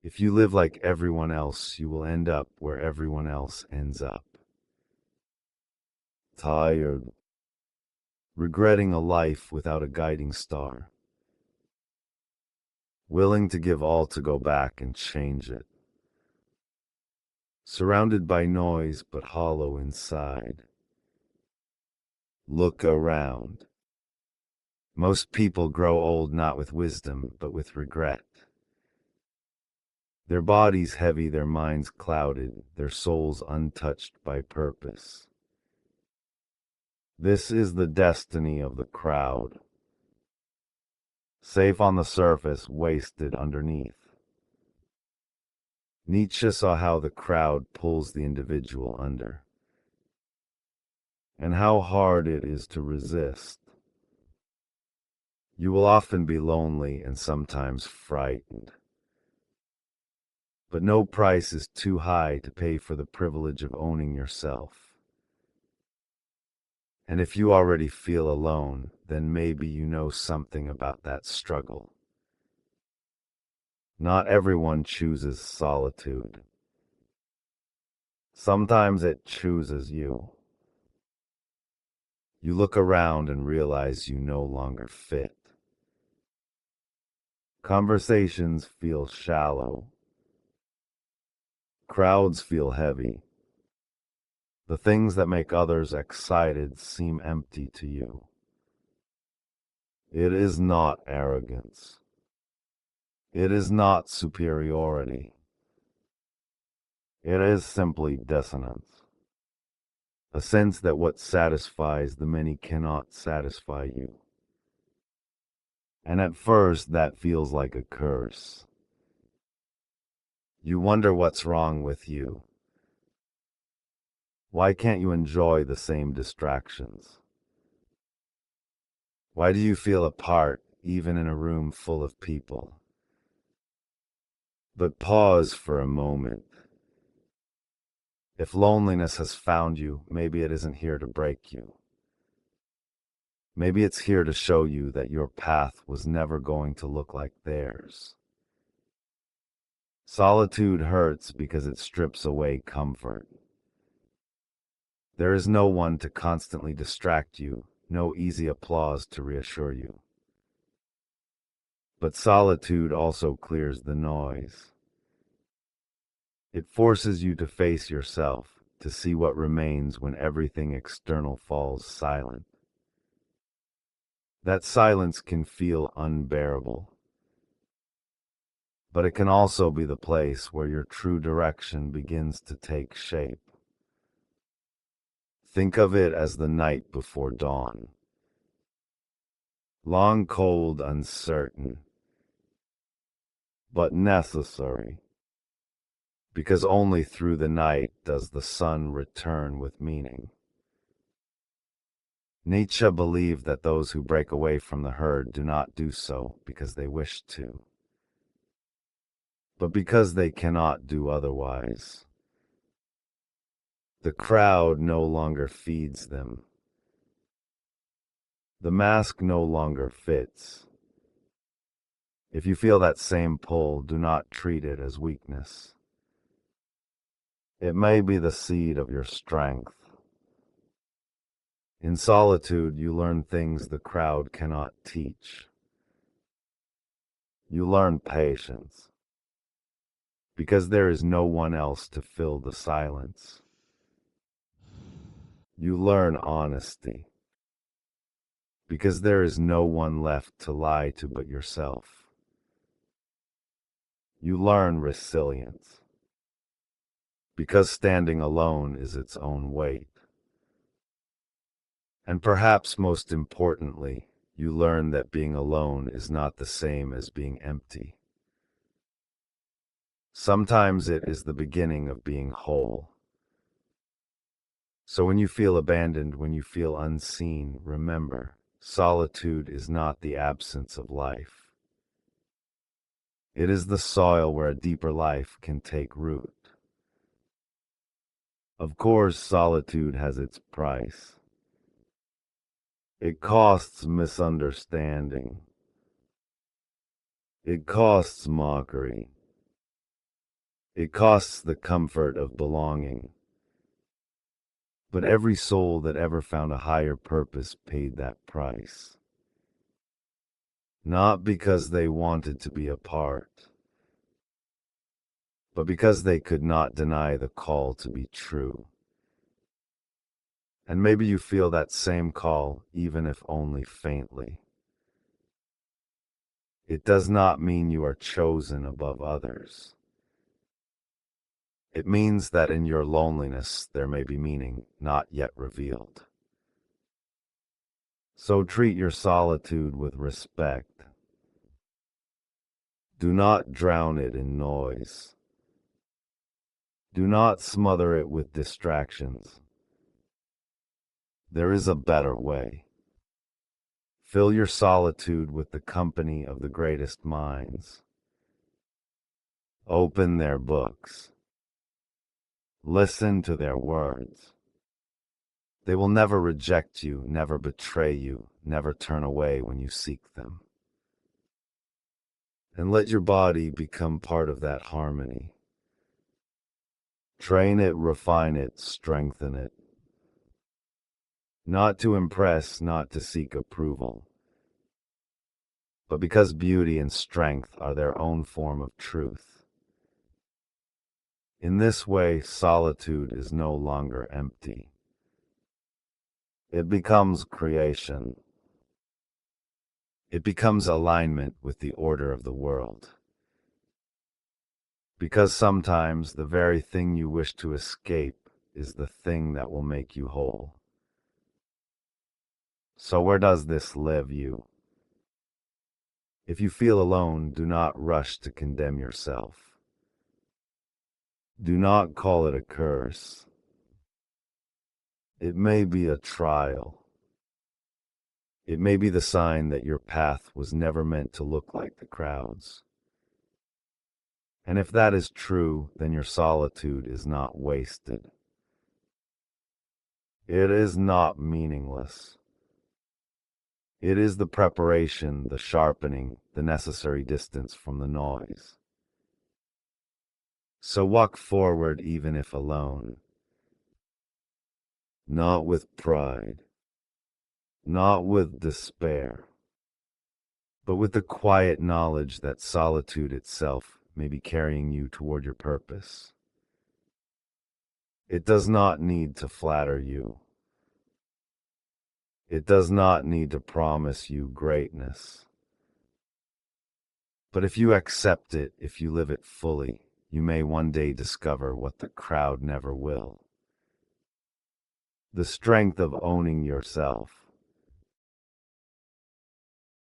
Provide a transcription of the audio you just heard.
If you live like everyone else, you will end up where everyone else ends up. Tired, regretting a life without a guiding star. Willing to give all to go back and change it. Surrounded by noise but hollow inside. Look around. Most people grow old not with wisdom, but with regret. Their bodies heavy, their minds clouded, their souls untouched by purpose. This is the destiny of the crowd. Safe on the surface, wasted underneath. Nietzsche saw how the crowd pulls the individual under, and how hard it is to resist. You will often be lonely and sometimes frightened. But no price is too high to pay for the privilege of owning yourself. And if you already feel alone, then maybe you know something about that struggle. Not everyone chooses solitude. Sometimes it chooses you. You look around and realize you no longer fit. Conversations feel shallow. Crowds feel heavy. The things that make others excited seem empty to you. It is not arrogance. It is not superiority. It is simply dissonance. A sense that what satisfies the many cannot satisfy you. And at first that feels like a curse. You wonder what's wrong with you. Why can't you enjoy the same distractions? Why do you feel apart even in a room full of people? But pause for a moment. If loneliness has found you, maybe it isn't here to break you. Maybe it's here to show you that your path was never going to look like theirs. Solitude hurts because it strips away comfort. There is no one to constantly distract you, no easy applause to reassure you. But solitude also clears the noise. It forces you to face yourself, to see what remains when everything external falls silent. That silence can feel unbearable, but it can also be the place where your true direction begins to take shape. Think of it as the night before dawn. Long, cold, uncertain, but necessary, because only through the night does the sun return with meaning. Nietzsche believed that those who break away from the herd do not do so because they wish to, but because they cannot do otherwise. The crowd no longer feeds them. The mask no longer fits. If you feel that same pull, do not treat it as weakness. It may be the seed of your strength. In solitude, you learn things the crowd cannot teach. You learn patience, because there is no one else to fill the silence. You learn honesty, because there is no one left to lie to but yourself. You learn resilience, because standing alone is its own weight. And perhaps most importantly, you learn that being alone is not the same as being empty. Sometimes it is the beginning of being whole. So when you feel abandoned, when you feel unseen, remember, solitude is not the absence of life. It is the soil where a deeper life can take root. Of course, solitude has its price. It costs misunderstanding. It costs mockery. It costs the comfort of belonging. But every soul that ever found a higher purpose paid that price. Not because they wanted to be apart, but because they could not deny the call to be true. And maybe you feel that same call, even if only faintly. It does not mean you are chosen above others. It means that in your loneliness there may be meaning not yet revealed. So treat your solitude with respect. Do not drown it in noise. Do not smother it with distractions. There is a better way. Fill your solitude with the company of the greatest minds. Open their books. Listen to their words. They will never reject you, never betray you, never turn away when you seek them. And let your body become part of that harmony. Train it, refine it, strengthen it. Not to impress, not to seek approval, but because beauty and strength are their own form of truth. In this way, solitude is no longer empty. It becomes creation. It becomes alignment with the order of the world. Because sometimes the very thing you wish to escape is the thing that will make you whole. So where does this live you? If you feel alone, do not rush to condemn yourself. Do not call it a curse. It may be a trial. It may be the sign that your path was never meant to look like the crowds. And if that is true, then your solitude is not wasted. It is not meaningless. It is the preparation, the sharpening, the necessary distance from the noise. So walk forward even if alone. Not with pride, not with despair, but with the quiet knowledge that solitude itself may be carrying you toward your purpose. It does not need to flatter you. It does not need to promise you greatness. But if you accept it, if you live it fully, you may one day discover what the crowd never will. The strength of owning yourself.